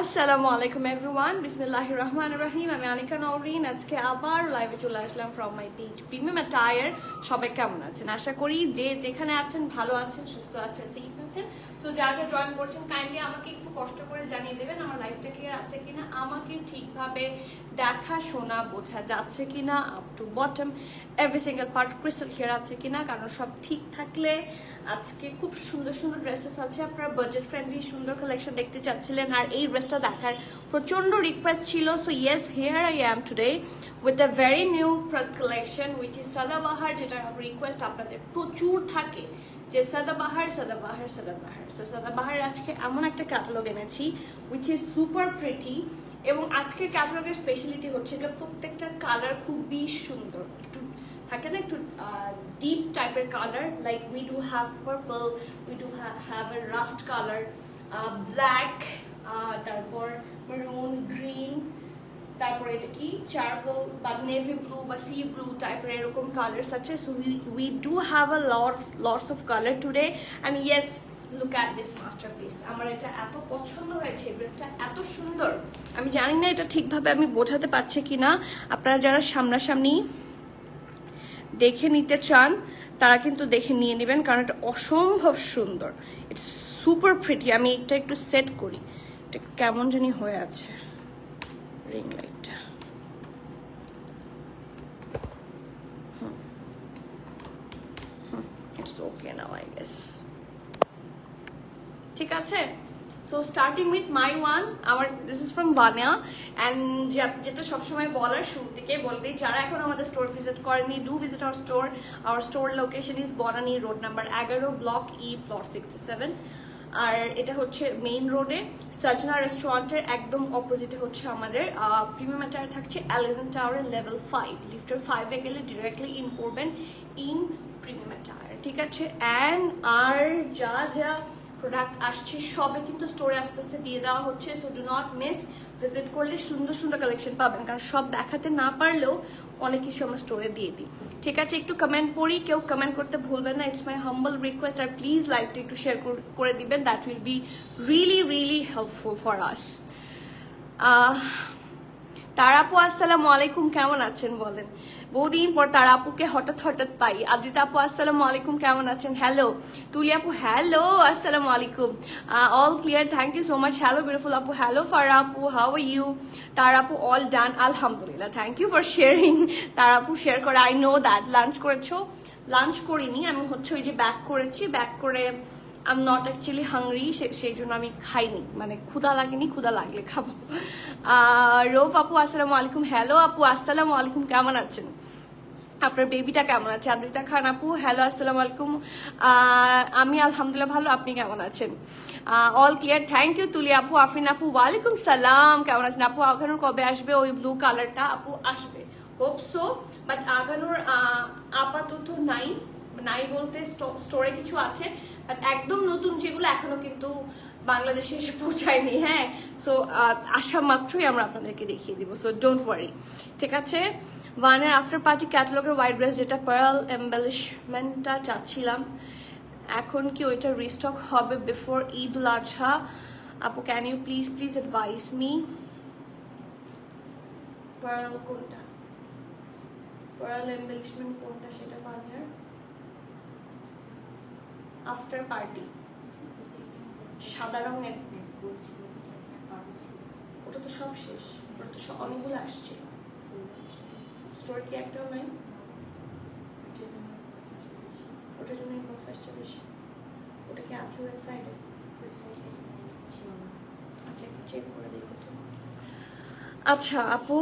আসসালামু আলাইকুম এভরিওয়ান, বিসমিল্লাহির রহমানির রহিম। আমি আনিকা নওরিন। আজকে আবার লাইভে চলে আসলাম from my page premium attire. সবাই কেমন আছেন? আশা করি যে যেখানে আছেন ভালো আছেন, সুস্থ আছেন, সেফ আছেন। সো যা যা জয়েন করছেন কাইন্ডলি আমাকে একটু কষ্ট করে জানিয়ে দেবেন আমার লাইফটা ক্লিয়ার আছে কিনা, আমাকে ঠিকভাবে দেখা শোনা বোঝা যাচ্ছে কিনা, up to bottom every single part crystal clear আছে কিনা। কারণ সব ঠিক থাকলে আজকে খুব সুন্দর সুন্দর ড্রেসেস আছে, আপনারা বাজেট ফ্রেন্ডলি সুন্দর কালেকশন দেখতে চাচ্ছিলেন আর এই ড্রেসটা দেখার প্রচন্ড রিকোয়েস্ট ছিল। So yes, here I am today with the very new collection which is Sadabahar, যেটার রিকোয়েস্ট আপনাদের প্রচুর থাকে যে সাদাবাহার সাদাবাহার সাদাবাহার। সো সাদাবাহার আজকে এমন একটা ক্যাটালগ এনেছি উইচ ইজ সুপার প্রিটি, এবং আজকের ক্যাটালগের স্পেশালিটি হচ্ছে এগুলো প্রত্যেকটা কালার খুবই সুন্দর, একটু থাকে না একটু ডিপ টাইপের colour. Like we do have purple, we do have a rushed colour, black, তারপর মেরুন, গ্রিন, তারপর এটা কি চারকোল বা নেভি ব্লু বা সি ব্লু টাইপের এরকম কালার্স আছে। So we do have a lots of colour today and yes, look at this masterpiece. আমার এটা এত পছন্দ হয়েছে, ড্রেসটা এত সুন্দর। আমি জানি না এটা ঠিকভাবে আমি বোঝাতে পারছি কিনা। আপনারা যারা সামনাসামনি দেখে নিতে চান তারা কিন্তু দেখে নিয়ে নেবেন, কারণ এটা অসম্ভব সুন্দর, ইটস সুপার প্রিটি। আমি এটা একটু সেট করি, এটা কেমন জানি হয়ে আছে রিং লাইটটা। It's okay now I guess, ঠিক আছে। So starting with my one, আমার দিস ইজ ফ্রম ভানিয়া। অ্যান্ড যেটা সবসময় বলার শুরু থেকে বলে দিই, যারা এখন আমাদের স্টোর ভিজিট করেনি, do visit our store. Hour store location is Banani road number 11, block E, plot 67। আর এটা হচ্ছে মেইন রোডে সাজনা রেস্টুরেন্টের একদম অপোজিটে হচ্ছে আমাদের প্রিমিয়াম অ্যাটায়ার থাকছে এলিজেন্ট টাওয়ারের লেভেল 5, লিফটার 5-এ গেলে ডিরেক্টলি ইন করবেন ইন প্রিমিয়াম অ্যাটায়ার, ঠিক আছে। অ্যান্ড আর যা যা প্রোডাক্ট আসছে সবে কিন্তু স্টোরে আস্তে আস্তে দিয়ে দেওয়া হচ্ছে। So do not miss, visit করলে সুন্দর সুন্দর কালেকশন পাবেন, কারণ সব দেখাতে না পারলেও অনেক কিছু আমরা স্টোরে দিয়ে দিই, ঠিক আছে। একটু কমেন্ট পড়ি, কেউ কমেন্ট করতে ভুলবেন না, ইটস মাই হাম্বল রিকোয়েস্ট। আর প্লিজ লাইভটা একটু শেয়ার করে দিবেন, that will be really really helpful for us. তারাপু আসসালামু আলাইকুম, কেমন আছেন বলেন? বহুদিন পর তারাপুকে হঠাৎ হঠাৎ পাই। আদিতা আপু আসসালামু আলাইকুম, কেমন আছেন? হ্যালো তুলি আপু, হ্যালো আসসালামু আলাইকুম, all clear, thank you so much. Hello beautiful আপু, হ্যালো ফারা আপু, হাউ আর ইউ? তারাপু অল ডান, আলহামদুলিল্লাহ, থ্যাংক ইউ ফর শেয়ারিং। তারাপু শেয়ার করে, আই নো দ্যাট। লাঞ্চ করেছো? লাঞ্চ করিনি, আমি হচ্ছে ওই যে ব্যাক করেছি, ব্যাক করে I am not actually hungry, সেই জন্য আমি খাইনি, মানে ক্ষুধা লাগেনি, ক্ষুধা লাগলে খাবো। রৌফ আপু আসসালামু আলাইকুম, হ্যালো আপু আসসালামু আলাইকুম, কেমন আছেন? আপনার বেবিটা কেমন আছে? আদ্রিতা খান আপু, হ্যালো আসসালামু আলাইকুম, আমি আলহামদুলিল্লাহ ভালো, আপনি কেমন আছেন? অল ক্লিয়ার, থ্যাংক ইউ তুলি আপু। আফরিন আপু, ওয়ালাইকুম সালাম, কেমন আছেন আপু? আগানোর কবে আসবে ওই ব্লু কালারটা? আপু আসবে, হোপ সো, বাট আগানোর আপাতত নাই, নাই বলতে স্টোরে কিছু আছে, বাট একদম নতুন যেগুলো এখনো কিন্তু বাংলাদেশে এসে পৌঁছায়নি। হ্যাঁ, সো আসা মাত্রই আমরা আপনাদেরকে দেখিয়ে দিব, সো ডোন্ট ওয়ারি, ঠিক আছে। ওয়ানের আফটার পার্টি ক্যাটালগের হোয়াইট ড্রেস, যেটা পার্ল এম্বেলিশমেন্টটা চাচ্ছিলাম, এখন কি ওইটা রিস্টক হবে বিফোর ঈদ উল আজহা? আপু can you please advise me? Pearl কোনটা, পার্ল এম্বেলিশমেন্ট কোনটা সেটা? ওয়ানের আফটার পার্টি সাদা রঙের, ওটা তো সব শেষ, ওটা তো অনেকগুলো আসছে। স্টোর কি একটাও নাই? ওটার জন্য ইনবক্স আসছে বেশি। ওটা কি আছে ওয়েবসাইটে? আচ্ছা একটু চেক করে দেখো তো। আচ্ছা আপু,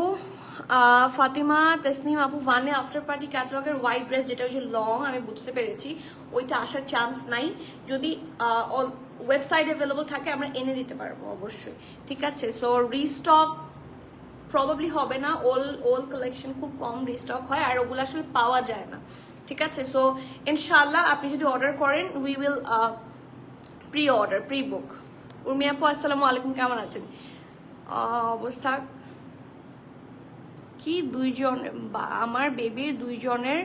ফাতিমা তসনিম আপু, ওয়ানে আফটার পার্টি ক্যাটালগের হোয়াইট ড্রেস, যেটা হচ্ছে লং, আমি বুঝতে পেরেছি ওইটা আসার চান্স নাই। যদি ওয়েবসাইট অ্যাভেলেবল থাকে আমরা এনে দিতে পারবো অবশ্যই, ঠিক আছে। সো রিস্টক প্রবাবলি হবে না, ওল কালেকশন খুব কম রিস্টক হয় আর ওগুলো আসলে পাওয়া যায় না, ঠিক আছে। সো ইনশাল্লাহ আপনি যদি অর্ডার করেন we will pre order, pre book. Urmi আপু আসসালামু আলাইকুম, কেমন আছেন? অবস্থা কি? দুইজন, আমার বেবির দুইজনের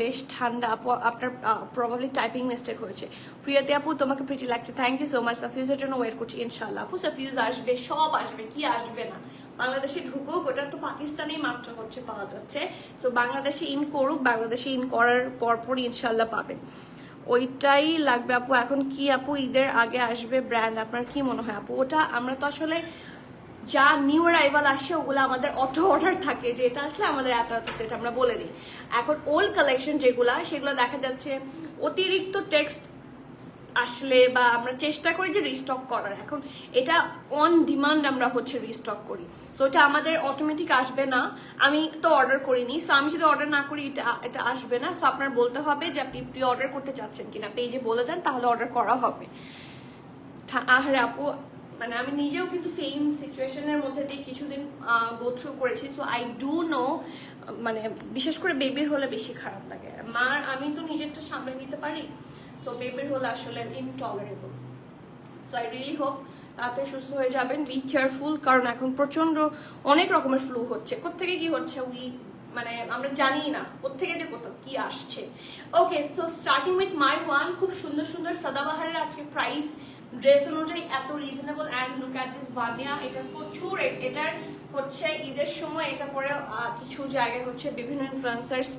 বেশ ঠান্ডা আপু, আপনার প্রবাবলি টাইপিং মিস্টেক হয়েছে। প্রিয়াতি আপু তোমাকে প্রিটি লাগছে, থ্যাংক ইউ সো মাচ। সাফিউজের জন্য ওয়েট করছি ইনশাল্লাহ। আপু সাফিউজ আসবে, সব আসবে, কি আসবে না। বাংলাদেশে ঢুকুক, ওটা তো পাকিস্তানেই মাত্র হচ্ছে পাওয়া যাচ্ছে। সো বাংলাদেশে ইন করুক, বাংলাদেশে ইন করার পরপরই ইনশাল্লাহ পাবেন। ওইটাই লাগবে আপু। এখন কি আপু ঈদের আগে আসবে ব্র্যান্ড, আপনার কি মনে হয় আপু? ওটা আমরা তো আসলে যা নিউ অ্যারাইভাল আসে ওগুলো আমাদের অটো অর্ডার থাকে, যে এটা আসলে আমাদের এত এত সেট আমরা বলে দিই। এখন ওল্ড কালেকশন যেগুলো, সেগুলো দেখা যাচ্ছে অতিরিক্ত টেক্সট আসলে বা আমরা চেষ্টা করি যে রিস্টক করার। এখন এটা অন ডিমান্ড আমরা হচ্ছে রিস্টক করি, সো এটা আমাদের অটোমেটিক আসবে না। আমি তো অর্ডার করিনি, সো আমি যদি অর্ডার না করি এটা আসবে না। সো আপনার বলতে হবে যে আপনি প্রি অর্ডার করতে চাচ্ছেন কিনা, পেজে বলে দেন, তাহলে অর্ডার করা হবে। আরে আপু মানে আমি নিজেও কিন্তু সেম সিচুয়েশনের মধ্যে দিয়ে কিছুদিন গো থ্রু করেছি, সো আই ডু নো। মানে বিশেষ করে বেবির হলে বেশি খারাপ লাগে। মার আমি তো নিজেরটা সামলে নিতে পারি, সো বেবির হলে আসলে intolerable. So I really hope তাড়াতাড়ি সুস্থ হয়ে যাবেন। বি কেয়ারফুল, কারণ এখন প্রচন্ড অনেক রকমের ফ্লু হচ্ছে। কোত্থেকে কি হচ্ছে মানে আমরা জানি না কোত্থেকে যে কোথাও কি আসছে। Okay, so starting with my one, খুব সুন্দর সুন্দর সাদাবাহারের আজকে প্রাইস ড্রেস অনুযায়ী এত reasonable. And look at this Vania, এটার প্রচুর, এটার হচ্ছে ঈদের সময় এটা পরে কিছু জায়গায় হচ্ছে বিভিন্ন ইনফ্লুয়েন্সার্স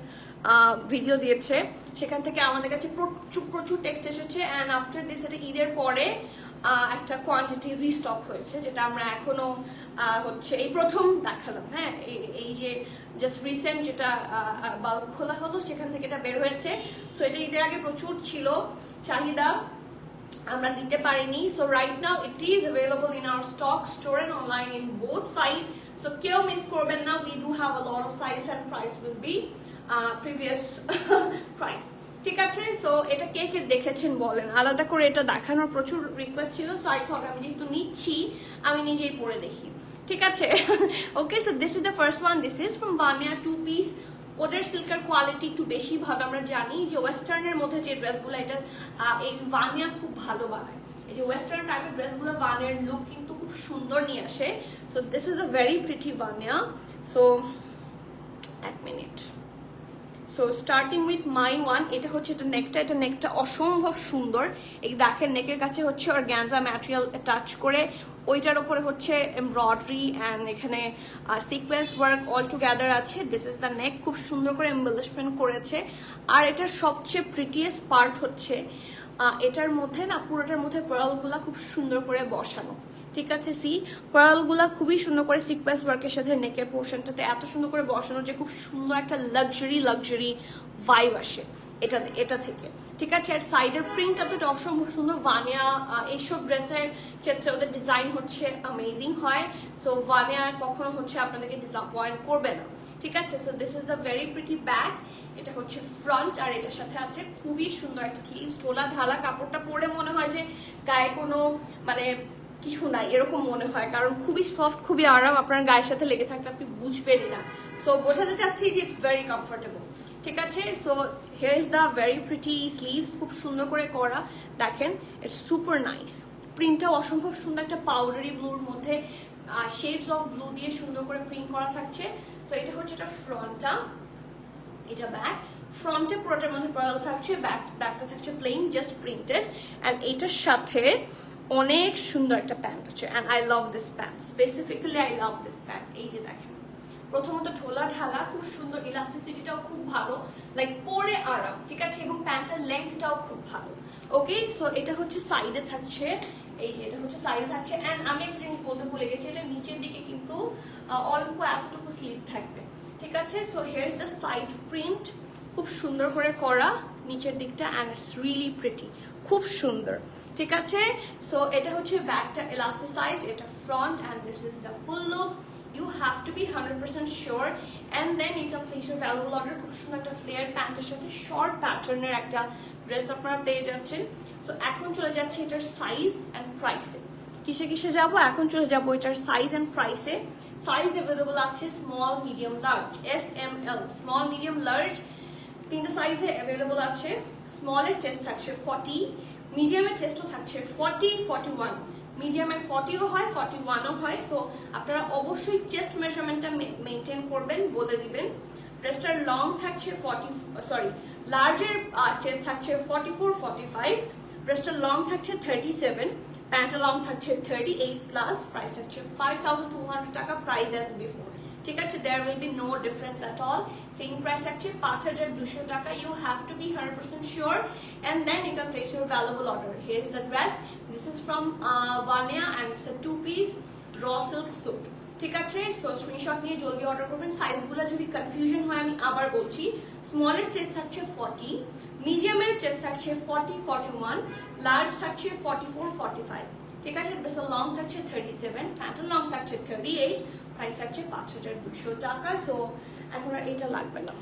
ভিডিও দিয়েছে, সেখান থেকে আমাদের কাছে প্রচুর প্রচুর টেক্সট এসেছে। অ্যান্ড আফটার দিস এটা ঈদের পরে একটা কোয়ান্টিটি রিস্টক হয়েছে, যেটা আমরা এখনো হচ্ছে এই প্রথম দেখালাম। হ্যাঁ, এই যে জাস্ট রিসেন্ট যেটা বাল্ব খোলা হলো সেখান থেকে এটা বের হয়েছে। সো এটা ঈদের আগে প্রচুর ছিল চাহিদা, আমরা দিতে পারিনি। So right now it is available in our stock store and online in both side. So কেউ মিস করবেন না, we do have a lot of size and price will be previous price. ঠিক আছে, সো এটা কে কে দেখেছেন বলেন, আলাদা করে এটা দেখানোর প্রচুর রিকোয়েস্ট ছিল। সো আই থট আমি যেহেতু নিচ্ছি আমি নিজেই পরে দেখি, ঠিক আছে। Okay, so this is the first one, this is from Vania, 2 piece. ওদের সিল্কের কোয়ালিটি একটু বেশি ভালো। আমরা জানি যে ওয়েস্টার্নের মধ্যে যে ড্রেসগুলো, এটা এই ভানিয়া খুব ভালো বানায়। এই যে ওয়েস্টার্ন টাইপের ড্রেসগুলো, ভানিয়ার লুক কিন্তু খুব সুন্দর নিয়ে আসে। So this is a very pretty Vania. So এক minute, so starting with my one, এটা হচ্ছে এটা নেকটা, এটা নেকটা অসম্ভব সুন্দর। এই দেখেন নেকের কাছে হচ্ছে অর্গানজা ম্যাটেরিয়াল টাচ করে, ওইটার উপরে হচ্ছে এমব্রয়ডারি অ্যান্ড এখানে সিকোয়েন্স ওয়ার্ক অল টুগেদার আছে। দিস ইজ দ্য নেক, খুব সুন্দর করে এমবেলিশমেন্ট করেছে। আর এটার সবচেয়ে প্রিটিয়েস্ট পার্ট হচ্ছে এটার মধ্যে না, পুরোটার মধ্যে পার্লগুলা খুব সুন্দর করে বসানো। ঠিক আছে, সি পার্লগুলা খুবই সুন্দর করে সিকোয়েন্স ওয়ার্কের সাথে নেকের পোর্শনটাতে এত সুন্দর করে বসানো যে খুব সুন্দর একটা লাক্সারি ভাইব আসে এটা থেকে। ঠিক আছে, আর সাইডের প্রিন্টটা তো অসম্ভব সুন্দর। ভানিয়া এইসব ড্রেসের ক্ষেত্রে ওদের ডিজাইন হচ্ছে অ্যামেজিং হয়। সো ভানিয়া কখনো হচ্ছে আপনাদেরকে ডিসঅ্যাপয়েন্ট করবে না। ঠিক আছে, so this is the very pretty bag. এটা হচ্ছে ফ্রন্ট, আর এটার সাথে আছে খুবই সুন্দর একটা স্লিভস, ঢোলা ঢালা। কাপড়টা পরে মনে হয় যে গায়ে কোনো মানে কিছু নাই এরকম মনে হয়, কারণ খুবই সফট, খুবই আরাম। আপনার গায়ের সাথে লেগে থাকলে আপনি বুঝবেনই না। সো বোঝাতে চাচ্ছি যে ইটস ভেরি কমফোর্টেবল। ঠিক আছে, so here is the very pretty sleeves, খুব সুন্দর করে করা। দেখেন ইটস সুপার নাইস, প্রিন্টটাও অসম্ভব সুন্দর, একটা পাউডারি ব্লুর মধ্যে শেডস অফ ব্লু দিয়ে সুন্দর করে প্রিন্ট করা থাকছে। সো এটা হচ্ছে এটা ফ্রন্টটা, এটা ব্যাক। ফ্রন্টে পুরোটার মধ্যে পার্ল থাকছে, ব্যাকটা থাকছে প্লেন জাস্ট প্রিন্টেড। অ্যান্ড এটার সাথে অনেক সুন্দর একটা প্যান্ট আছে। And I love this pant, specifically I love this pant. এই যে দেখেন, প্রথমত ঢোলা ঢালা, খুব সুন্দর, ইলাস্টিসিটিটাও খুব ভালো, লাইক পরে আরাম। ঠিক আছে, এবং প্যান্টের লেন্থটাও খুব ভালো। ওকে, সো এটা হচ্ছে সাইডে থাকছে, এই যে এটা হচ্ছে সাইডে থাকছে। অ্যান্ড আমি একটা জিনিস বলতে ভুলে গেছি, এটা নিচের দিকে কিন্তু অল্প এতটুকু স্লিভ থাকবে। ঠিক আছে, so here is the side print, খুব সুন্দর করে করা নিচের দিকটা। অ্যান্ড ইটস রিয়েলি প্রিটি, খুব সুন্দর। ঠিক আছে, সো এটা হচ্ছে ব্যাকটা এলাস্টিসাইজ, এটা front, and this is the full look. You have to be 100% sure, and then you can place your valuable order. খুব সুন্দর একটা ফ্লেয়ার প্যান্টের সাথে শর্ট প্যাটার্নের একটা ড্রেস আপনারা পেয়ে যাচ্ছেন। সো এখন চলে যাচ্ছে এটার সাইজ অ্যান্ড প্রাইসে। কিসে যাব, এখন চলে যাবো এটার সাইজ অ্যান্ড প্রাইসে। সাইজ অ্যাভেলেবল আছে small, medium, large, SML, small, medium, large, তিনটা সাইজে অ্যাভেলেবল আছে। স্মলের চেস্ট থাকছে 40, মিডিয়ামের চেস্টও থাকছে 40, 41, মিডিয়ামের 40ও হয়, 41ও হয়। সো আপনারা অবশ্যই চেস্ট মেজারমেন্টটা মেনটেন করবেন, বলে দিবেন। ড্রেসটার লং থাকছে লার্জের চেস্ট থাকছে 44-45, ড্রেসটার লং থাকছে 37, প্যান্টের লং থাকছে 38+, প্রাইস থাকছে 5200 টাকা, প্রাইস অ্যাজ বিফোর। ঠিক আছে, there will be no difference at all, same price থাকছে 5200 টাকা। You have to be 100% sure and then you can place your valuable order. Here is the dress, this is from Vanya and it's a 2-piece raw silk suit। ঠিক আছে, so screenshot নিয়ে জলদি order করবেন। সাইজগুলো যদি confusion হয় আমি আবার বলছি, স্মলের চেস্ট থাকছে 40, মিডিয়ামের চেস্ট থাকছে 40-41, লার্জ থাকছে 44-45। ঠিক আছে, ড্রেসের লং থাকছে 37, প্যান্টের লং থাকছে 38, প্রাইস থাকছে 5200 টাকা। সো এখন আর এটা লাগবে না,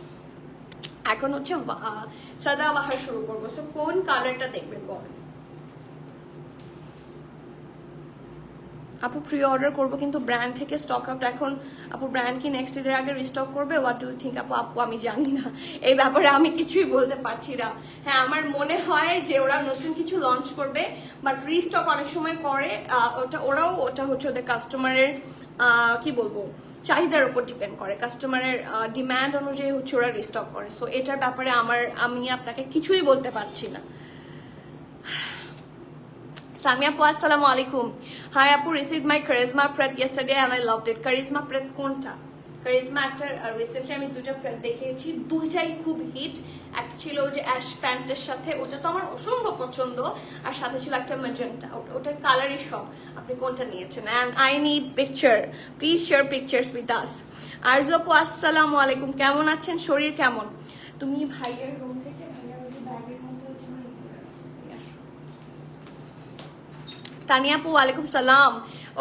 এখন হচ্ছে সাদাবাহার শুরু করবো। সো কোন কালারটা দেখবেন বলেন? আপু প্রি অর্ডার করবো কিন্তু ব্র্যান্ড থেকে স্টক আউট এখন। আপু ব্র্যান্ড কি নেক্সট ঈদের আগে রিস্টক করবে? What do you think? আপু আমি জানি না এই ব্যাপারে, আমি কিছুই বলতে পারছি না। হ্যাঁ, আমার মনে হয় যে ওরা নতুন কিছু লঞ্চ করবে, বাট রিস্টক অনেক সময় করে ওটা হচ্ছে ওদের কাস্টমারের কি বলবো চাহিদার উপর ডিপেন্ড করে, কাস্টমারের ডিমান্ড অনুযায়ী হচ্ছে ওরা রিস্টক করে। সো এটার ব্যাপারে আমি আপনাকে কিছুই বলতে পারছি না। Samia Appu, assalamu alaikum. Hi Appu, received my charisma pret yesterday and I loved it. Charisma pret কোনটা? charisma একটা রিসেন্টলি আমি দুইটা প্রেট দেখেছি, দুইটাই খুব হিট। একটা ছিল যে অ্যাশ প্যান্টের সাথে, ওটা তো আমার অসম্ভব পছন্দ, আর সাথে ছিল একটা ম্যাজেন্টা, ওটার কালারই সব। আপনি কোনটা নিয়েছেন? And I need picture, please share pictures with us. Arzoo আপু, আসসালামু আলাইকুম, কেমন আছেন? শরীর কেমন? তুমি ভাইয়ের রুম থেকে ব্যাগের মধ্যে তানিয়া আপু, ওয়ালাইকুম সালাম।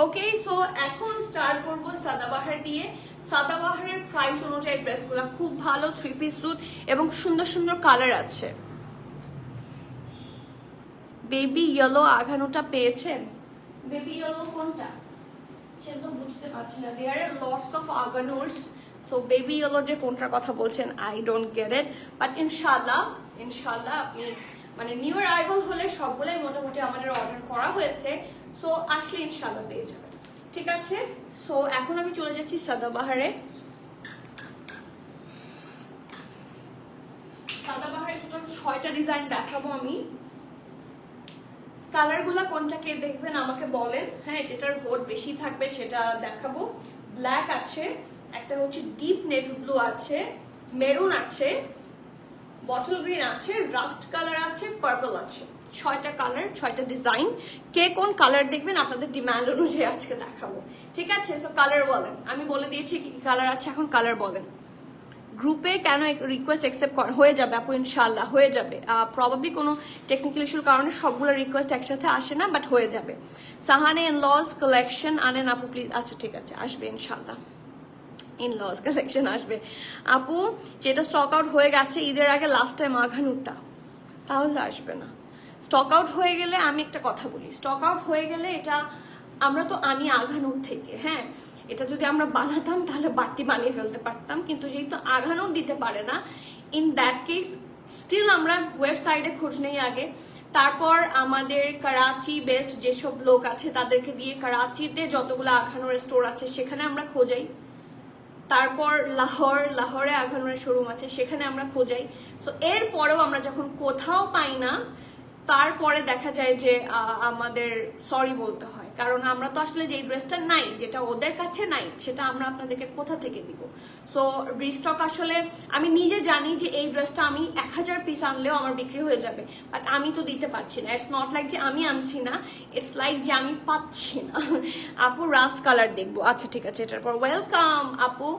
ওকে, সো এখন স্টার্ট করবো সাদাবাহার দিয়ে। সাদাবাহারের প্রাইস অনুযায়ী ড্রেসগুলো খুব ভালো, 3-পিস স্যুট এবং সুন্দর সুন্দর কালার আছে। বেবি ইয়েলো আঘানোটা পেয়েছেন? বেবি ইয়েলো কোনটা সেটা তো বুঝতে পারছি না। দেয়ার আর লটস অফ আগানোস, সো বেবি ইয়েলো যে কোনটার কথা বলছেন I don't get it, but ইনশাল্লাহ আপনি মানে নিউ অ্যারাইভাল হলে সবগুলোই মোটামুটি আমাদের অর্ডার করা হয়েছে, সো আসলে ইনশাল্লাহ পেয়ে যাবেন। ঠিক আছে, সো এখন আমি চলে যাচ্ছি সাদাবাহারে। সাদাবাহারে টোটাল 6টা ডিজাইন দেখাবো আমি। কালারগুলা কোনটা কে দেখবেন আমাকে বলেন, হ্যাঁ যেটার ভোট বেশি থাকবে সেটা দেখাবো। ব্ল্যাক আছে, একটা হচ্ছে ডিপ নেভি ব্লু আছে, মেরুন আছে, বটল গ্রিন আছে, রাস্ট কালার আছে, পার্পল আছে। 6টা কালার, 6টা ডিজাইন। কে কোন কালার দেখবেন আপনাদের ডিমান্ড অনুযায়ী আজকে দেখাবো। ঠিক আছে, সো কালার বলেন, আমি বলে দিয়েছি কি কালার আছে, এখন কালার বলেন। গ্রুপে কেন রিকোয়েস্ট অ্যাকসেপ্ট হয়ে যাবে আপু? ইনশাল্লাহ হয়ে যাবে। প্রবাবলি কোনো টেকনিক্যাল ইস্যুর কারণে সবগুলো রিকোয়েস্ট একসাথে আসে না, বাট হয়ে যাবে। সাহানে ইনলস কালেকশন আনেন আপু প্লিজ। আচ্ছা ঠিক আছে, আসবে ইনশাল্লাহ, ইনলস কালেকশন আসবে আপু। যেটা স্টক আউট হয়ে গেছে ঈদের আগে লাস্ট টাইম আঘানুরটা, তাহলে আসবে না। স্টক আউট হয়ে গেলে আমি একটা কথা বলি, স্টক আউট হয়ে গেলে এটা আমরা তো আনি আঘানুর থেকে, হ্যাঁ এটা যদি আমরা বানাতাম তাহলে বাড়তি বানিয়ে ফেলতে পারতাম, কিন্তু যেহেতু আঘানুর দিতে পারে না, ইন দ্যাট কেস স্টিল আমরা ওয়েবসাইটে খোঁজ নেই আগে, তারপর আমাদের করাচি বেস্ট যেসব লোক আছে তাদেরকে দিয়ে করাচিতে যতগুলো আঘানুর স্টোর আছে সেখানে আমরা খোঁজাই, তারপর লাহোরে আঘানুরের শোরুম আছে সেখানে আমরা খোঁজাই। সো এরপরেও আমরা যখন কোথাও পাই না, তারপরে দেখা যায় যে আমাদের সরি বলতে হয়, কারণ আমরা তো আসলে যেই ড্রেসটা নাই, যেটা ওদের কাছে নাই, সেটা আমরা আপনাদেরকে কোথা থেকে দিব। সো রিস্টক আসলে আমি নিজে জানি যে এই ড্রেসটা আমি 1000 পিস আনলেও আমার বিক্রি হয়ে যাবে, বাট আমি তো দিতে পারছি না। ইটস নট লাইক যে আমি আনছি না, ইটস লাইক যে আমি পাচ্ছি না। আপু রাস্ট কালার দেখবো, আচ্ছা ঠিক আছে। এটার পর ওয়েলকাম আপু,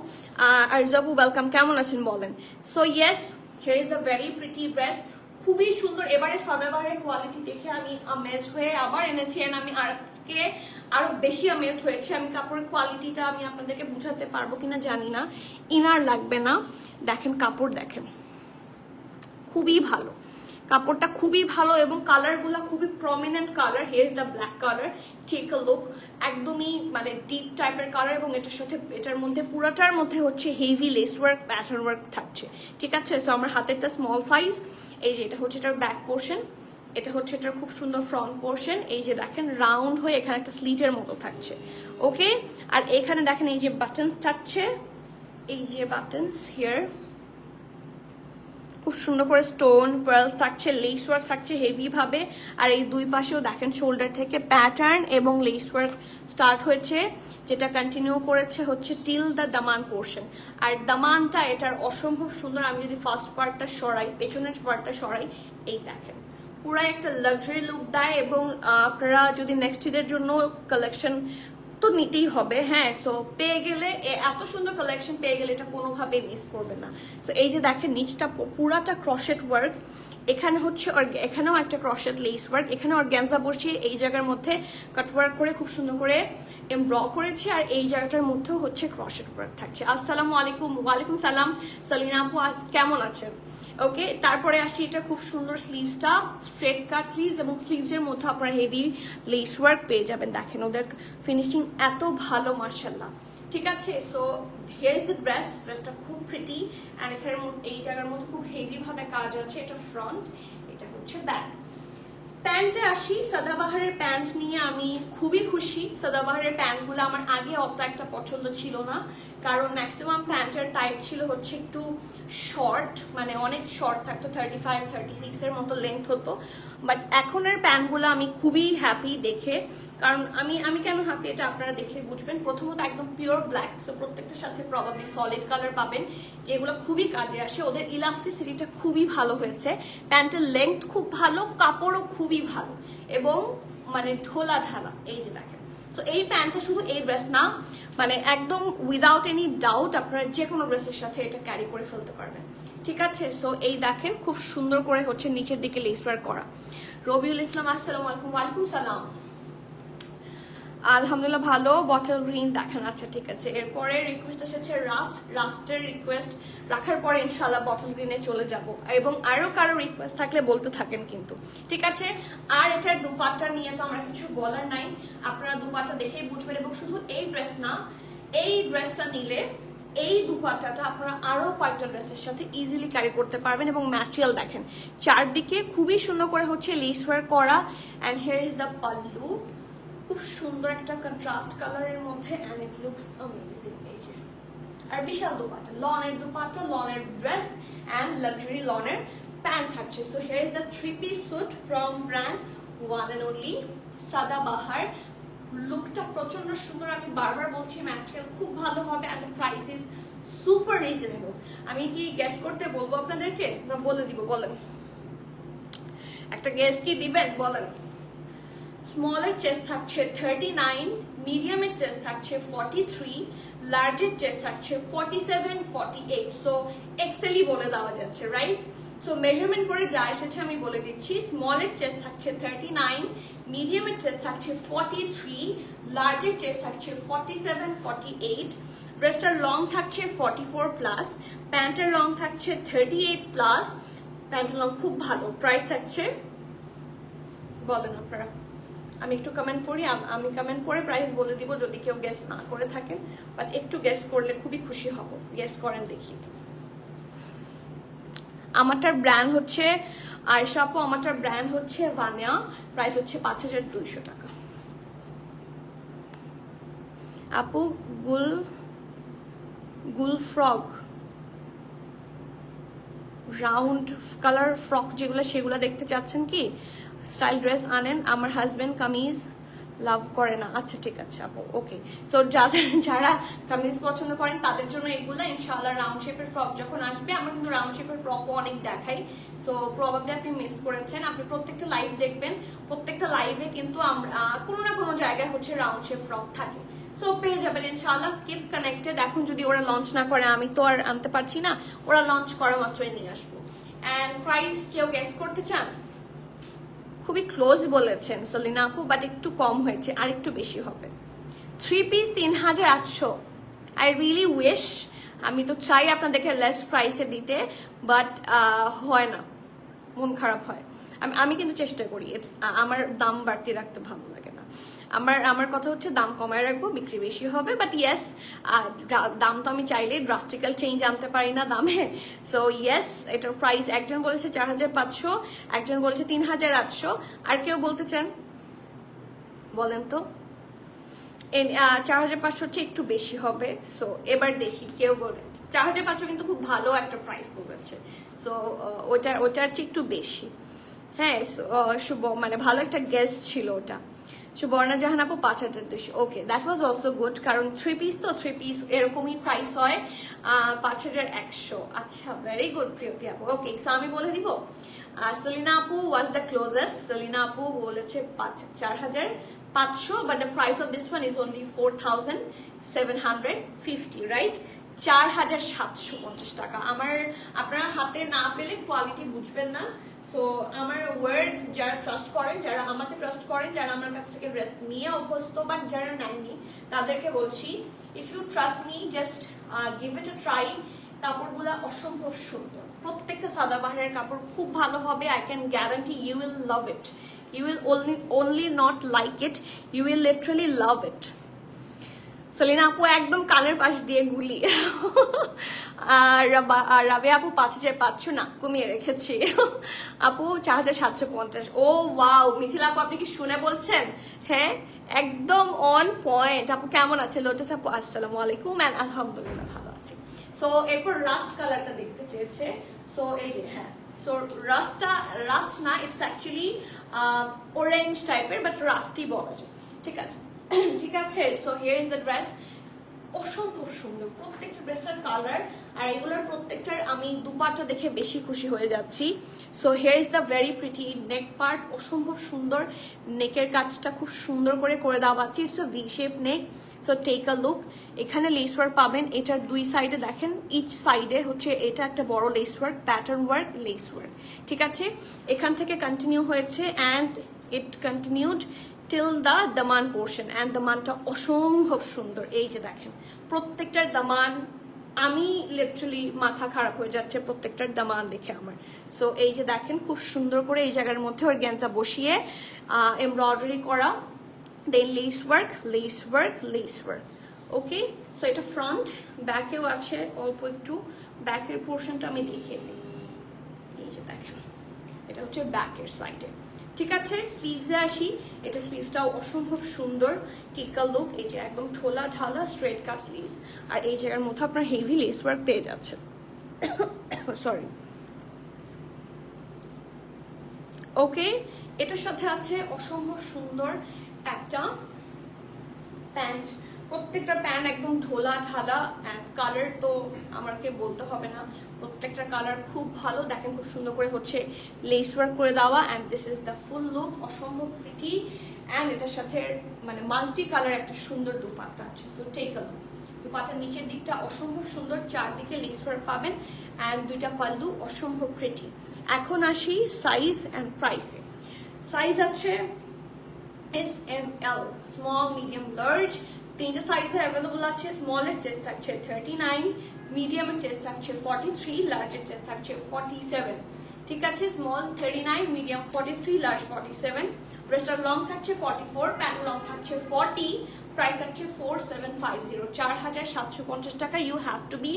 আরজু আপু ওয়েলকাম, কেমন আছেন বলেন। So yes, here is a very pretty dress, খুবই সুন্দর। এবারে সাদাবাহারের কোয়ালিটি দেখে আমি আমেজড হয়ে আবার এনেছি, এন্ড আমি আজকে আরো বেশি আমেজড হয়েছি। আমি কাপড়ের কোয়ালিটিটা আমি আপনাদেরকে বুঝাতে পারবো কিনা জানি না, ইনার লাগবে না, দেখেন কাপড় দেখেন, খুবই ভালো কাপড়টা, খুবই ভালো, এবং কালারগুলো খুবই prominent colour. Here is the black colour, take a look, একদমই মানে ডিপ টাইপের কালার, এবং এটার সাথে এটার মধ্যে পুরাটার মধ্যে হচ্ছে heavy lace work, pattern work থাকছে। ঠিক আছে, সো আমার হাতেরটা স্মল সাইজ, এই যে এটা হচ্ছে এটার ব্যাক পোর্শন, এটা হচ্ছে এটার খুব সুন্দর ফ্রন্ট পোর্শন, এই যে দেখেন রাউন্ড হয়ে এখানে একটা স্লিটের মতো থাকছে। ওকে, আর এখানে দেখেন এই যে বাটনস থাকছে, এই যে বাটনস হিয়ার খুব সুন্দর করে স্টোন পার্লস থাকছে, লেস ওয়ার্ক থাকছে হেভি ভাবে। আর এই দুই পাশেও দেখেন শোল্ডার থেকে প্যাটার্ন এবং লেস ওয়ার্ক স্টার্ট হয়েছে, যেটা কন্টিনিউ করেছে হচ্ছে টিল দ্য দামান পোর্শন। আর দামানটা এটার অসম্ভব সুন্দর। আমি যদি ফার্স্ট পার্টটা সরাই, পেছনের পার্টটা সরাই, এই দেখেন পুরো একটা লাক্সারি লুক দেয়। এবং আপনারা যদি নেক্সট ঈদের জন্য কালেকশন তো নিতেই হবে, হ্যাঁ। সো পেয়ে গেলে, এত সুন্দর কালেকশন পেয়ে গেলে এটা কোনোভাবে মিস করবে না। সো এই যে দেখেন নিচটা পুরাটা ক্রশেট ওয়ার্ক, এখানে হচ্ছে এখানেও একটা ক্রশেট লেস ওয়ার্ক, এখানে অর্গানজা বসিয়ে এই জায়গার মধ্যে কাট ওয়ার্ক করে খুব সুন্দর করে ড্র করেছি। আর এই জায়গাটার মধ্যেও হচ্ছে ক্রশেট ওয়ার্ক থাকছে। আসসালামু আলাইকুম। ওয়ালাইকুম সালাম সালিনা আপু, কেমন আছেন? ওকে, তারপরে আসি এটা খুব সুন্দর স্লিভসটা, স্ট্রেট কাট স্লিভস এবং স্লিভসের মধ্যে আপনারা হেভি লেস ওয়ার্ক পেয়ে যাবেন। দেখেন ওদের ফিনিশিং এত ভালো, মার্শাল্লাহ। ঠিক আছে, সো হিয়ার ইজ দ্য ড্রেসটা খুব প্রিটি। অ্যান্ড এখানের এই জায়গার মধ্যে খুব হেভি ভাবে কাজ আছে। এটা ফ্রন্ট, এটা হচ্ছে ব্যাক। প্যান্টে আসি, সাদাবাহারের প্যান্ট নিয়ে আমি খুবই খুশি। সাদাবাহারের প্যান্টগুলো আমার আগে অত একটা পছন্দ ছিল না, কারণ ম্যাক্সিমাম প্যান্টের টাইপ ছিল হচ্ছে একটু শর্ট, মানে অনেক শর্ট থাকতো, 35-36 এর মতো লেন্থ হতো। বাট এখনের প্যান্টগুলো আমি খুবই হ্যাপি দেখে। কারণ আমি কেন হ্যাপি এটা আপনারা দেখলে বুঝবেন। প্রথমত একদম পিওর ব্ল্যাক, সো প্রত্যেকটার সাথে প্রবাবলি সলিড কালার পাবেন, যেগুলো খুবই কাজে আসে। ওদের ইলাস্টিসিটিটা খুবই ভালো হয়েছে, প্যান্টের লেন্থ খুব ভালো, কাপড়ও খুবই ভালো এবং মানে ঢোলা ঢালা। এই যে দেখেন, সো এই প্যান্টটা শুধু এই ড্রেস না, মানে একদম উইদাউট এনি ডাউট আপনারা যে কোনো ড্রেসের সাথে এটা ক্যারি করে ফেলতে পারবেন। ঠিক আছে, সো এই দেখেন খুব সুন্দর করে হচ্ছে নিচের দিকে লেস ওয়ার্ক করা। রবিউল ইসলাম, আসসালামু আলাইকুম। ওয়ালাইকুম সালাম। আলহামদুলিল্লাহ ভালো। বটল গ্রিন দেখেন, আচ্ছা ঠিক আছে। এরপরে রিকোয়েস্ট এসেছে রাস্টের রিকোয়েস্ট রাখার পরে ইনশাআল্লাহ বটল গ্রিনে চলে যাব। এবং আরো কারো রিকোয়েস্ট থাকলে বলতে থাকেন কিন্তু, ঠিক আছে। আর এটার দুপাট্টা নিয়ে তো আমার কিছু বলার নাই, আপনারা দুপাট্টা দেখেই বুঝবেন। এবং শুধু এই ড্রেস না, এই ড্রেসটা নিলে এই দুপাট্টাটা আপনারা আরো কয়েকটা ড্রেসের সাথে ইজিলি ক্যারি করতে পারবেন। এবং ম্যাটেরিয়াল দেখেন চারদিকে খুবই সুন্দর করে হচ্ছে লেস ওয়ার্ক করা। And here is the pallu, খুব সুন্দর একটা কন্ট্রাস্ট কালারের মধ্যে, এন্ড ইট লুকস অ্যামেজিং। এই যে আর বিশাল দুপাট্টা, দুপাট্টা, লনের ড্রেস এন্ড লাক্সারি লনের প্যান্ট থাকছে। So here is the 3-piece suit from brand one and only Sadabahar. লুকটা প্রচন্ড সুন্দর, আমি বারবার বলছি ম্যাটেরিয়াল খুব ভালো হবে and the price is super reasonable. আমি কি গেস করতে বলবো আপনাদেরকে, না বলে দিব? বলেন, একটা গেস কি দিবেন? বলেন। স্মলের চেস্ট থাকছে 39, মিডিয়ামের চেস্ট থাকছে 43, লার্জের চেস্ট থাকছে 47-48। সো এক্সেলই বলে দেওয়া যাচ্ছে, রাইট? সো মেজারমেন্ট করে যা এসেছে আমি বলে দিচ্ছি। স্মলের চেস্ট থাকছে 39, মিডিয়ামের চেস্ট থাকছে 43, লার্জের চেস্ট থাকছে 47-48। ড্রেসটার লং থাকছে 44+, প্যান্টের লং থাকছে 38+। প্যান্টের লং খুব ভালো। প্রাইস থাকছে, বলেন আপনারা, আমি একটু কমেন্ট পড়ি, আমি কমেন্ট পড়ে প্রাইস বলে দিব যদি কেউ গেস না করে থাকেন। বাট একটু গেস করলে খুবই খুশি হব। গেস করেন দেখি। আমারটার ব্র্যান্ড হচ্ছে আয়েশা আপু, আমারটার ব্র্যান্ড হচ্ছে ভানিয়া। প্রাইস হচ্ছে 5200 টাকা। আপু গুল ফ্রক, রাউন্ড কালার ফ্রক যেগুলো, সেগুলো দেখতে চাচ্ছেন কি? স্টাইল ড্রেস আনেন, আমার হাজবেন্ড কামিজ লাভ করে না। আচ্ছা ঠিক আছে আপু, ওকে। সো যারা কামিজ পছন্দ করেন তাদের জন্য এগুলো। ইনশাআল্লাহ রাউন্ড শেপের ফ্রক যখন আসবে, আমরা কিন্তু রাউন্ড শেপের ফ্রকও অনেক দেখাই। সো প্রবাবলি আপনি মিস করেছেন, আপনি প্রত্যেকটা লাইভ দেখবেন, প্রত্যেকটা লাইভে কিন্তু আমরা কোনো না কোনো জায়গায় হচ্ছে রাউন্ড শেপ ফ্রক থাকে। সো পেয়ে যাবেন ইনশাআল্লাহ। Keep connected. এখন যদি ওরা লঞ্চ না করে, আমি তো আর আনতে পারছি না, ওরা লঞ্চ করা মাত্রই নিয়ে আসবো। অ্যান্ড প্রাইস কেউ গেস করতে চান? খুবই ক্লোজ বলেছেন সলিনা আপু, বাট একটু কম হয়েছে, আর একটু বেশি হবে। 3-piece 3800। আই রিয়েলি উইশ, আমি তো চাই আপনাদেরকে লেস প্রাইসে দিতে, বাট হয় না, মন খারাপ হয়। আমি কিন্তু চেষ্টা করি, আমার দাম বাড়তি রাখতে ভালো লাগে না। আমার কথা হচ্ছে দাম কমায় রাখবো, বিক্রি বেশি হবে। বাট ইয়েস, দাম তো আমি চাইলে ড্রাস্টিক্যাল চেঞ্জ আনতে পারি না দামে। সো ইয়েস, এটার প্রাইস একজন বলেছে 4500, একজন বলেছে 3800। আর কেউ বলতে চান? বলেন তো। 4500 হচ্ছে একটু বেশি হবে। সো এবার দেখি কেউ বলে। 4500 কিন্তু খুব ভালো একটা প্রাইস বলেছে। সো ওটার চেয়ে একটু বেশি। হ্যাঁ, শুভ মানে ভালো একটা গেস্ট ছিল ওটা। সুবর্ণা জাহান আপু 5200। ওকে, দ্যাট ওয়াজ অলসো গুড, কারণ 3 পিস তো 3 পিস এরকমই প্রাইস হয় 5100। আচ্ছা, ভেরি গুড প্রিয়তি আপু। ওকে, সো আমি বলে দিব সেলিনা আপু ওয়াজ দ্য ক্লোজেস্ট। সেলিনা আপু বলেছে 4500, but the price of this one is only 4750, right? 4750 টাকা। আপনারা হাতে না পেলে কোয়ালিটি বুঝবেন না। সো আমার ওয়ার্ডস যারা ট্রাস্ট করেন, যারা আমাকে ট্রাস্ট করেন, যারা আমার কাছ থেকে ড্রেস নিয়ে অভ্যস্ত বাট যারা নেননি, তাদেরকে বলছি, if you trust me, just give it a try. কাপড়গুলো অসম্ভব সুন্দর, প্রত্যেকটা সাদাবাহারের কাপড় খুব ভালো হবে। I can guarantee you will love it. You will only not like it, you will literally love it. Selina আপু একদম কানের পাশ দিয়ে গুলি। আর রাবে আপু 5500 না, কমিয়ে রেখেছি। আপু 4750। ও ওয়াও, মিথিলা আপু আপনি কি শুনে বলছেন? হ্যাঁ, একদম অন পয়েন্ট। আপু কেমন আছে? লোটাস আপু আসসালামু আলাইকুম। এন্ড আলহামদুলিল্লাহ ভালো আছি। সো এরপর রাস্ট কালারটা দেখতে চেয়েছে। সো এই যে, হ্যাঁ, সো রাস্ট না, ইটস অ্যাকচুয়ালি অরেঞ্জ টাইপের, বাট রাস্টি বলা যায়। ঠিক আছে, ঠিক আছে। So here is the dress. অসম্ভব সুন্দর প্রত্যেকটা ড্রেসের কালার, আর এগুলোর প্রত্যেকটার আমি দুপাট্টা দেখে বেশি খুশি হয়ে যাচ্ছি। So here is the very pretty neck part, অসম্ভব সুন্দর। নেকের কাজটা খুব সুন্দর করে দেওয়া আছে। It's a V shape neck. So take a look. এখানে লেস ওয়ার্ক পাবেন, এটার দুই সাইডে দেখেন, ইচ সাইডে হচ্ছে এটা একটা বড় less work, pattern work, lace work. ঠিক আছে, এখান থেকে কন্টিনিউ হয়েছে and it continued till the Daman portion. And দামানটা অসম্ভব সুন্দর। এই যে দেখেন প্রত্যেকটার দামান, আমি লিটারালি মাথা খারাপ হয়ে যাচ্ছে প্রত্যেকটার দামান দেখে আমার। সো এই যে দেখেন খুব সুন্দর করে এই জায়গার মধ্যে অর্গানজা বসিয়ে এমব্রয়ডারি করা, then lace work, lace work, lace work. Okay, so এটা ফ্রন্ট, ব্যাকেও আছে অল্প একটু। ব্যাকের পোর্শনটা আমি দেখিয়ে দিই। এই যে দেখেন এটা হচ্ছে ব্যাকের সাইডে। ঠিক আছে, স্লিভসে আসি। এটা স্লিভসটাও অসম্ভব সুন্দর, টিকাল লুক। এই যে একদম ঠোলা ঢালা স্ট্রেট কাট স্লিভস, আর এই জায়গার মধ্যে আপনার হেভি লেস ওয়ার্ক পেয়ে যাচ্ছেন। সরি। ওকে, এটার সাথে আছে অসম্ভব সুন্দর একটা প্যান্ট। প্রত্যেকটা প্যান্ট একদম ঢোলা ঢালা। কালার তো আমাকে বলতে হবে না, প্রত্যেকটা কালার খুব ভালো। দেখেন খুব সুন্দর করে হচ্ছে লেস ওয়ার্ক করে দেওয়া। And this is the full look, অসম্ভব প্রিটি। অ্যান্ড এটার সাথে মানে মাল্টি কালার একটা সুন্দর দুপাট্টা আছে। So take a look. দুপাট্টার নিচের দিকটা অসম্ভব সুন্দর, চারদিকে লেস ওয়ার্ক পাবেন। অ্যান্ড দুইটা পাল্লু অসম্ভব প্রিটি। এখন আসি সাইজ অ্যান্ড প্রাইসে। সাইজ আছে S M L, small, medium, large. তিনটে সাইজে অ্যাভেলেবল আছে। স্মলের চেস্ট থাকছে 39, মিডিয়ামের চেস্ট থাকছে 43, লার্জের চেস্ট থাকছে 47। ঠিক আছে, স্মল 39, মিডিয়াম 43, লার্জ 47। ড্রেসটার লং থাকছে 44, প্যান্ট লং থাকছে 40। প্রাইস থাকছে 4750, 4750 টাকা। You have to be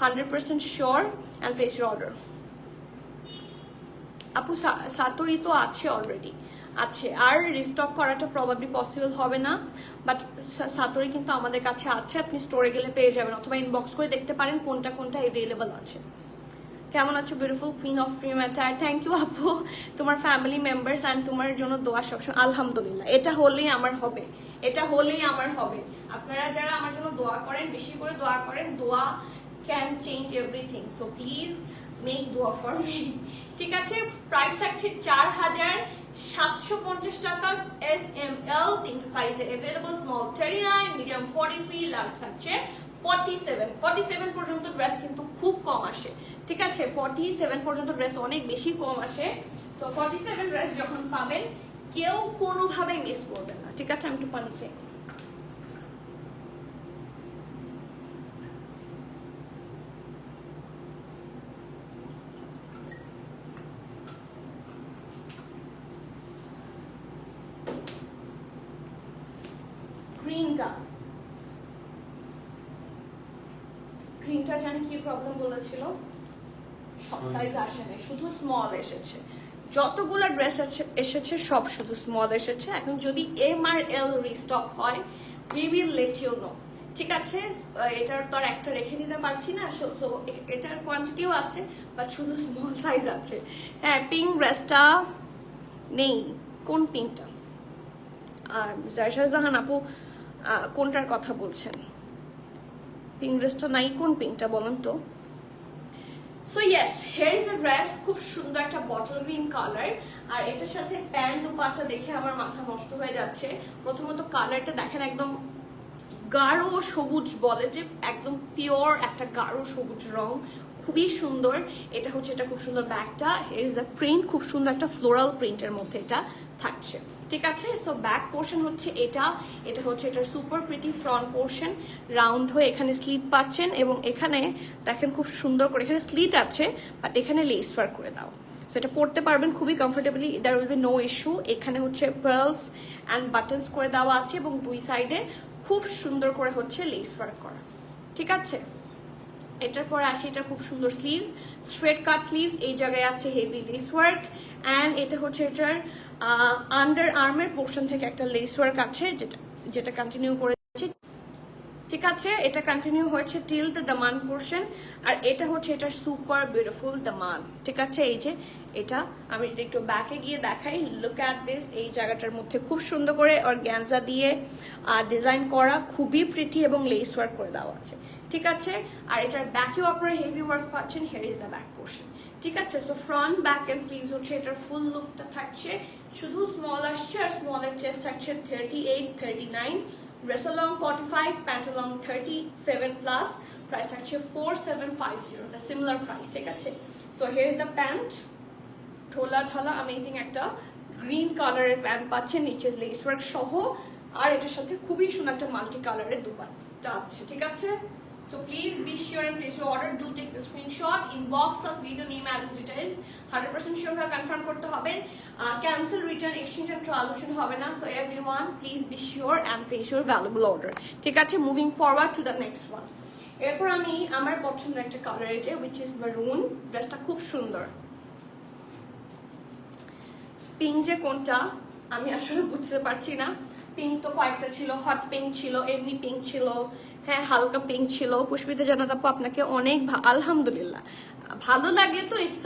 100% sure and place your order. আপু সাতরি তো আছে অলরেডি, আছে, আর রিস্টক করাটা প্রবাবলি পসিবল হবে না, বাট সাতরি কিন্তু আমাদের কাছে আছে। আপনি স্টোরে গেলে পেয়ে যাবেন, অথবা ইনবক্স করে দেখতে পারেন কোনটা কোনটা অ্যাভেলেবল আছে। কেমন আছো beautiful queen of premium attire? Thank you আপু, তোমার ফ্যামিলি মেম্বার্স অ্যান্ড তোমার জন্য দোয়া সবসময়। আলহামদুলিল্লাহ, এটা হলেই আমার হবে, এটা হলেই আমার হবে। আপনারা যারা আমার জন্য দোয়া করেন, বেশি করে দোয়া করেন, দোয়া can change everything. So please make দোয়া ফর মি। ঠিক আছে, প্রাইস থাকছে 4750 টাকা। এস এম এল তিনটে সাইজে অ্যাভেলেবল, স্মল 39, মিডিয়াম 43, লার্জ থাকছে 47 পর্যন্ত ড্রেস কিন্তু খুব কম আসে। ঠিক আছে, 47 পর্যন্ত ড্রেস অনেক বেশি কম আসে। সো 47 ড্রেস যখন পাবেন কেউ কোনোভাবেই মিস করবেন না। ঠিক আছে, আমি একটু পানি খেয়ে। গ্রিনটা জানি কি প্রবলেম বলেছিল, সব সাইজ আসে না, শুধু স্মল এসেছে। যতগুলো ড্রেস এসেছে সব শুধু স্মল এসেছে। এখন যদি এম আর এল রিস্টক হয়, we will let you know. ঠিক আছে, এটার তো আর একটা রেখে দিতে পারছি না, সো এটার কোয়ান্টিটিও আছে বাট শুধু স্মল সাইজ আছে। হ্যাঁ, পিঙ্ক ড্রেসটা নেই। কোন পিঙ্কটা? জাহান আপু কোনটার কথা বলছেন? পিঙ্ক ড্রেসটা নাই, কোন পিঙ্কটা বলেন তো? So yes, hair is a dress, খুব সুন্দর একটা বটল গ্রিন কালার। আর এটার সাথে প্যান্ট দুপাট্টা দেখে আমার মাথা নষ্ট হয়ে যাচ্ছে। প্রথমত কালারটা দেখেন, একদম গাঢ় সবুজ, বলে যে একদম পিওর একটা গাঢ় সবুজ রং, খুবই সুন্দর। এটা হচ্ছে, এটা খুব সুন্দর ব্যাগটা। হেয়ার ইজ দ্য প্রিন্ট, খুব সুন্দর একটা ফ্লোরাল প্রিন্টের মধ্যে এটা থাকছে। ঠিক আছে, সো ব্যাক পোর্শন হচ্ছে এটা। এটা হচ্ছে এটার super pretty front portion, round হয়ে এখানে স্লিট পাচ্ছেন এবং এখানে দেখেন খুব সুন্দর করে এখানে স্লিট আছে, বাট এখানে লেস ওয়ার্ক করে দাও। সো এটা পরতে পারবেন খুবই comfortably, there will be no issue. এখানে হচ্ছে পার্লস অ্যান্ড বাটনস করে দেওয়া আছে এবং দুই সাইডে খুব সুন্দর করে হচ্ছে লেস ওয়ার্ক করা। ঠিক আছে, এটার পরে আসে এটা খুব সুন্দর স্লিভস, স্ট্রেট কাট স্লিভস, এই জায়গায় আছে হেভি লেস ওয়ার্ক। অ্যান্ড এটা হচ্ছে এটার আন্ডার আর্মের পোর্শন থেকে একটা লেস ওয়ার্ক আছে, যেটা কন্টিনিউ করেছে। ঠিক আছে, এটা কন্টিনিউ হয়েছে টিল দ্য দামান পোর্শন। আর এটা হচ্ছে এটার সুপার বিউটিফুল দামান। ঠিক আছে, এই যে এটা আমি যদি একটু ব্যাকে গিয়ে দেখাই, লুক অ্যাট দিস। এই জায়গাটার মধ্যে খুব সুন্দর করে অর্গ্যানজা দিয়ে ডিজাইন করা, খুবই প্রিটি এবং লেস ওয়ার্ক করে দেওয়া আছে। ঠিক আছে, আর এটার ব্যাকেও আপনারা হেভি ওয়ার্ক পাচ্ছেন। Here is the back portion. ঠিক আছে, so front back end sleeves হচ্ছে এটার ফুল লুকটা থাকছে, শুধু স্মল আসছে। আর স্মলের চেস্ট থাকছে 38, 39, dress along 45, pant along 37 plus, price actually 4750, the similar price. ঠিক আছে, so here is the pant, ঢোলা ঢালা অ্যামেজিং একটা গ্রিন কালারের প্যান্ট পাচ্ছেন, নিচে লেস ওয়ার্ক সহ। আর এটার সাথে খুবই সুন্দর একটা মাল্টি কালারের দুপাট্টা আছে। ঠিক আছে, so please be sure and place your order. Do take the screenshot, inbox us with your name, address, details. 100% sure হয়ে কনফার্ম করতে হবে। Cancel, return, exchange and trial option হবে না। So everyone please be sure and place your valuable order. ঠিক আছে, moving forward to the next one. এরপর আমি আমার পছন্দের একটা কালার, যে উইচ ইজ মেরুন। ড্রেসটা খুব সুন্দর। পিঙ্ক যে কোনটা আমি আসলে বুঝতে পারছি না। পিঙ্ক তো কয়েকটা ছিল, হট পিঙ্ক ছিল, এমনি পিঙ্ক ছিল, হ্যাঁ হালকা পিঙ্ক ছিল। পুষ্পিতা জানাত আপু আপনাকে অনেক আলহামদুলিল্লাহ ভালো লাগে, তো it's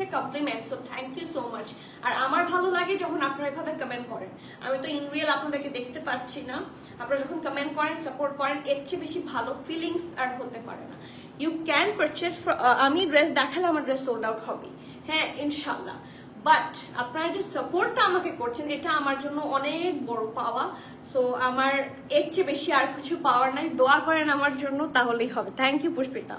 a compliment, so thank you so much. আর আমার ভালো লাগে যখন আপনারা এভাবে কমেন্ট করেন। আমি তো ইন রিয়েল আপনাদেরকে দেখতে পাচ্ছি না, আপনারা যখন কমেন্ট করেন, সাপোর্ট করেন, এর চেয়ে বেশি ভালো ফিলিংস আর হতে পারে না। ইউ ক্যান পারচেজ, আমি ড্রেস দেখালে আমার ড্রেস সোল্ড আউট হবে, হ্যাঁ ইনশাল্লাহ। বাট আপনারা যে সাপোর্টটা আমাকে করছেন, এটা আমার জন্য অনেক বড় পাওয়া। সো আমার এর চেয়ে বেশি আর কিছু পাওয়ার নাই। দোয়া করেন আমার জন্য, তাহলেই হবে। Thank you Pushpita.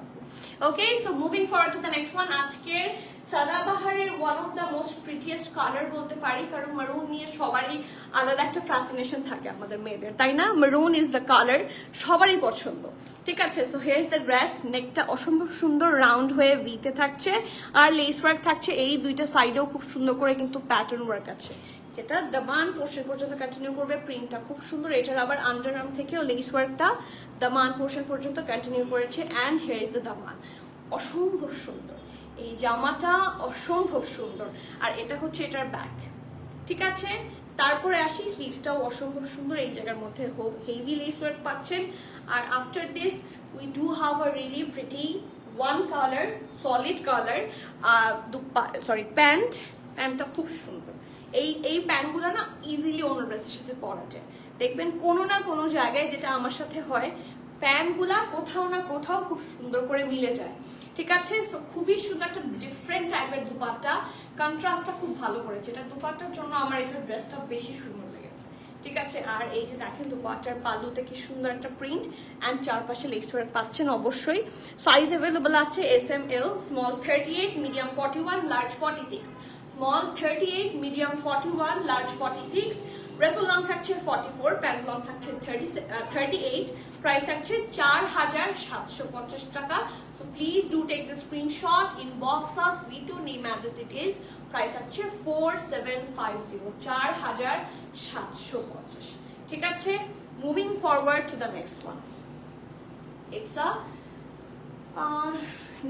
Okay, so moving forward to the next one. আজকের সাদাবাহারের one of the most prettiest colour বলতে পারি, কারণ মেরুন নিয়ে সবারই আলাদা একটা ফ্যাসিনেশন থাকে আমাদের মেয়েদের, তাই না? মেরুন ইজ দ্য কালার, সবারই পছন্দ। ঠিক আছে, so here is the dress. নেকটা অসম্ভব সুন্দর রাউন্ড হয়ে ভিতে থাকছে, আর লেস ওয়ার্ক থাকছে এই দুইটা সাইডেও খুব সুন্দর করে, কিন্তু প্যাটার্ন ওয়ার্ক আছে, যেটা দামান পোর্শন পর্যন্ত কন্টিনিউ করবে। প্রিন্টটা খুব সুন্দর। এটার আবার আন্ডার আর্ম থেকেও লেস ওয়ার্কটা দামান পোর্শন পর্যন্ত কন্টিনিউ করেছে। অ্যান্ড হিয়ার ইজ দ্য দামান, অসম্ভব সুন্দর। এই জামাটা অসম্ভব সুন্দর। আর এটা হচ্ছে এটার ব্যাক। ঠিক আছে, তারপরে আসি স্লিভসটাও অসম্ভব সুন্দর, এই জায়গার মধ্যে হেভি লেস ওয়ার্ক পাচ্ছেন। আর after this we do have a really pretty one colour, solid colour প্যান্টটা খুব সুন্দর। এই প্যান্টগুলো না ইজিলি অন্য ড্রেসের সাথে পরা যায়। দেখবেন কোনো না কোনো জায়গায়, যেটা আমার সাথে হয়, প্যান্টগুলা কোথাও না কোথাও খুব সুন্দর করে মিলে যায়। ঠিক আছে, সো খুবই সুন্দর একটা ডিফারেন্ট টাইপের দুপাট্টা, কন্ট্রাস্টটা খুব ভালো করেছে। এটা দুপাট্টার জন্য আমার এটা ড্রেসটা বেশি সুন্দর লেগেছে। ঠিক আছে, আর এই যে দেখেন দুপাট্টার পাল্লুতে কি সুন্দর একটা প্রিন্ট, অ্যান্ড চারপাশে লেস ওয়ার্ক পাচ্ছেন অবশ্যই। সাইজ অ্যাভেলেবল আছে SML, small 38, medium 41, large 46। Small 38, medium 41, large 46। Dress long থাকছে 44, প্যান্ট লং থাকছে 38, প্রাইস থাকছে 4750 টাকা। So please do take the screenshot, inbox us with your name, address, details. Price থাকছে 4750, 4750। ঠিক আছে, moving forward to the next one. It's a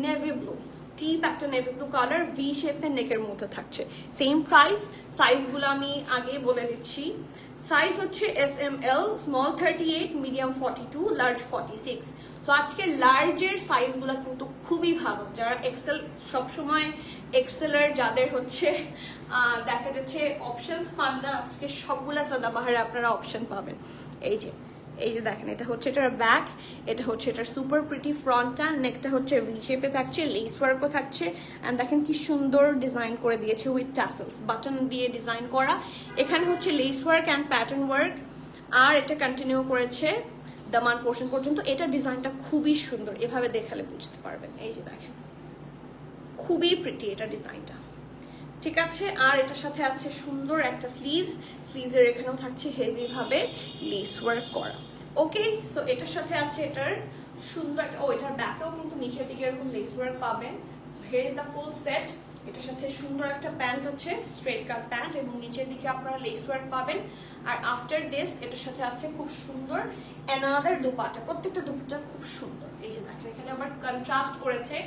navy blue. Deep একটা navy blue colour, V শেপের নেকের মধ্যে থাকছে। সেম প্রাইস, সাইজগুলো আমি আগে বলে দিচ্ছি। সাইজ হচ্ছে SML, small 38, medium 42, large 46। So আজকে লার্জের সাইজগুলো কিন্তু খুবই ভালো। যারা এক্সেল সবসময় এক্সেলের যাদের হচ্ছে দেখা যাচ্ছে অপশনস পান না, আজকে সবগুলা সাদাবাহারে আপনারা অপশন পাবেন। এই যে দেখেন, এটা হচ্ছে এটার ব্যাক, এটা হচ্ছে এটার সুপার প্রিটি ফ্রন্টটা, নেকটা হচ্ছে ভি শেপে থাকছে, লেস ওয়ার্কও থাকছে। অ্যান্ড দেখেন কি সুন্দর ডিজাইন করে দিয়েছে উইথ টাসেলস, বাটন দিয়ে ডিজাইন করা। এখানে হচ্ছে lace work and pattern work, আর এটা কন্টিনিউ করেছে দামান পোর্শন পর্যন্ত। এটা ডিজাইনটা খুবই সুন্দর, এভাবে দেখালে বুঝতে পারবেন। এই যে দেখেন, খুবই প্রিটি এটা ডিজাইনটা, ঠিক আছে। আর এটার সাথে আছে সুন্দর একটা স্লিভসের এখানেও থাকছে হেভি ভাবে লেস ওয়ার্ক করা। ওকে, সো এটার সাথে আছে এটার সুন্দর এটার ব্যাকেও কিন্তু নিচের দিকে এরকম লেস ওয়ার্ক পাবেন। So here is the full set. এটার সাথে সুন্দর একটা প্যান্ট হচ্ছে স্ট্রেট কাট প্যান্ট, এবং নিচের দিকে আপনারা লেস ওয়ার্ক পাবেন। আর আফটার দিস এটার সাথে আছে খুব সুন্দর অ্যানাদার দুপাট্টা, প্রত্যেকটা দুপাট্টা খুব সুন্দর। এই যে দেখেন, এখানে আবার কন্ট্রাস্ট করেছে,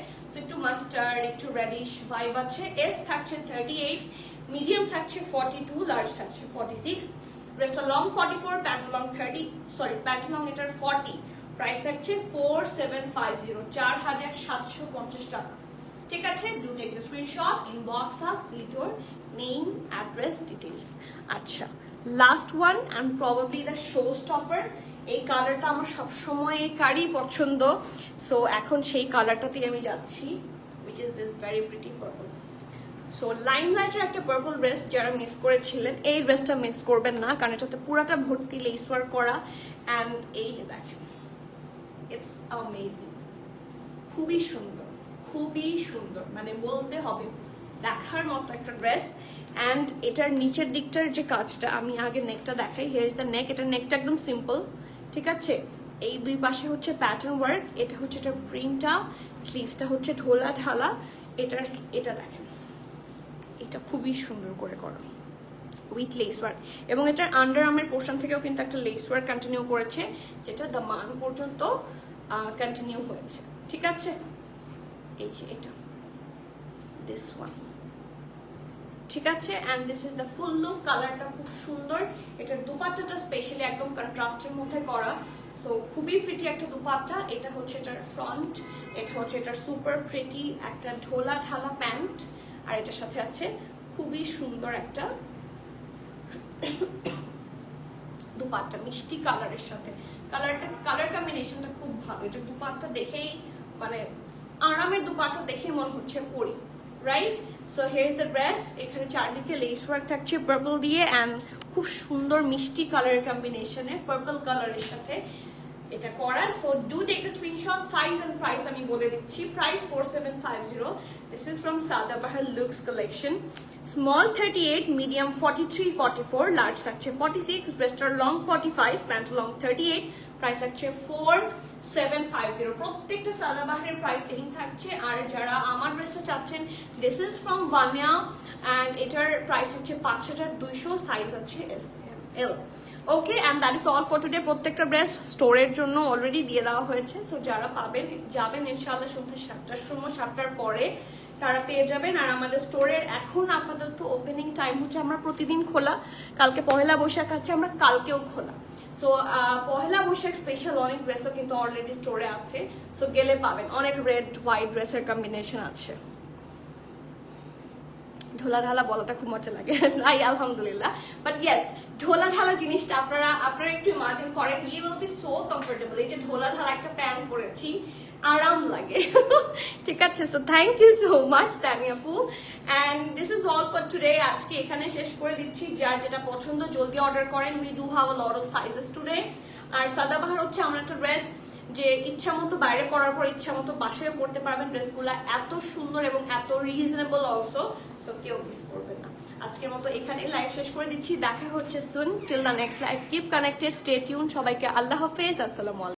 একটু মাস্টার্ড, একটু রেডিশ ভাইব আছে। এস থাকছে 38, মিডিয়াম থাকছে 42, লার্জ থাকছে 46, breast long 44, pant long 30, sorry pant long এটার 40। প্রাইস থাকছে 4750, 4750 টাকা, ঠিক আছে। Do take the screenshot, inbox us with your name, address, details. আচ্ছা, last one and probably the show stopper. এই কালারটা আমার সবসময় কারই পছন্দ, সো এখন সেই কালারটাতেই আমি যাচ্ছি, which is this very pretty purple. So লাইমলাইটের একটা পার্পল ড্রেস যারা মিস করেছিলেন, এই ড্রেসটা মিস করবেন না, কারণ এটাতে পুরাটা ভর্তি লেস ওয়ার্ক করা। অ্যান্ড এই যে দেখেন, ইটস অ্যামেজিং, খুবই সুন্দর, খুবই সুন্দর, মানে বলতে হবে দেখার মতো একটা ড্রেস। অ্যান্ড এটার নিচের দিকটার যে কাজটা, আমি আগে নেকটা দেখাই। হিয়ার ইজ দ্য নেক। এটার নেকটা একদম সিম্পল, ঠিক আছে। এই দুই পাশে হচ্ছে প্যাটার্ন ওয়ার্ক, এটা হচ্ছে এটার প্রিন্টটা, স্লিভসটা হচ্ছে ঢোলা ঢালা। এটা দেখেন, এটা খুবই সুন্দর করে করা উইথ লেস ওয়ার্ক, এবং এটার আন্ডার আর্মের পোর্শন থেকেও কিন্তু একটা লেস ওয়ার্ক কন্টিনিউ করেছে, যেটা দামান পর্যন্ত কন্টিনিউ হয়েছে, ঠিক আছে। এই যে এটা দিস ওয়ান, ঠিক আছে। And this is the full look. কালারটা খুব সুন্দর। এটার দুপাট্টাটা স্পেশালি একদম কন্ট্রাস্টের মধ্যে করা, সো খুবই প্রিটি একটা দুপাট্টা। এটা হচ্ছে এটার ফ্রন্ট, এটা হচ্ছে এটার সুপার প্রিটি একটা ঢোলা ঢালা প্যান্ট, আর এটার সাথে আছে খুবই সুন্দর একটা দুপাট্টা মিষ্টি কালারের সাথে। কালার কম্বিনেশনটা খুব ভালো। এটা দুপাট্টা দেখেই মানে আরামের দুপাট্টা দেখেই মনে হচ্ছে পরি, right. So here is the dress. এখানে চারদিকে লেস ওয়ার্ক থাকছে পার্পল দিয়ে, অ্যান্ড খুব সুন্দর মিষ্টি কালারের কম্বিনেশনে পার্পল কালারের সাথে এটা করা। So do take the screenshot. Size and price আমি বলে দিচ্ছি। Price 4750। This is from Sadabahar looks collection. Small 38, medium 43, 44, large থাকছে 46, ব্রেস্টার লং 45, প্যান্ট লং 38। প্রাইস থাকছে 4750। প্রত্যেকটা সাদাবাহারের প্রাইস সেম থাকছে। আর যারা আমার ড্রেসটা চাচ্ছেন, দিস ইজ ফ্রম ভানিয়া, অ্যান্ড এটার প্রাইস হচ্ছে 5200, সাইজ হচ্ছে SML। Okay, and that is all for today. প্রত্যেকটা ড্রেস স্টোরের জন্য অলরেডি দিয়ে দেওয়া হয়েছে, সো যারা যাবেন ইনশাআল্লাহ সন্ধ্যা 7টার সময়, 7টার পরে তারা পেয়ে যাবেন। আর আমাদের স্টোরের এখন আপাতত ওপেনিং টাইম হচ্ছে, আমরা প্রতিদিন খোলা। কালকে পহেলা বৈশাখ আছে, আমরা কালকেও খোলা। সো পহেলা বৈশাখ স্পেশাল অনেক ড্রেসও কিন্তু অলরেডি স্টোরে আছে, সো গেলে পাবেন। অনেক রেড হোয়াইট ড্রেসের কম্বিনেশন আছে। ঢোলা ঢালা বলাটা খুব মজা লাগে, তাই আলহামদুলিল্লাহ। বাট ইয়েস, ঢোলা ঢালা জিনিসটা আপনারা একটু ইমাজিন করেন, you will be so comfortable. এই যে ঢোলা ঢালা একটা প্যান্ট পরেছি, আরাম লাগে, ঠিক আছে। So thank you so much Tani আপু, and this is all for today. আজকে এখানে শেষ করে দিচ্ছি। যার যেটা পছন্দ জলদি অর্ডার করেন। We do have a lot of sizes today. আর সাদাবাহার হচ্ছে আমার একটা ড্রেস যে ইচ্ছা মতো বাইরে পরার পর ইচ্ছা মতো বাসায় পড়তে পারবেন। ড্রেসগুলো এত সুন্দর এবং এত রিজনেবল অলসো, সো কেউ মিস করবেন না। আজকের মতো এখানে লাইভ শেষ করে দিচ্ছি। দেখা হচ্ছে soon. Till the next live, keep connected, stay tune. সবাইকে আল্লাহ হাফেজ, আসসালামু আলাইকুম।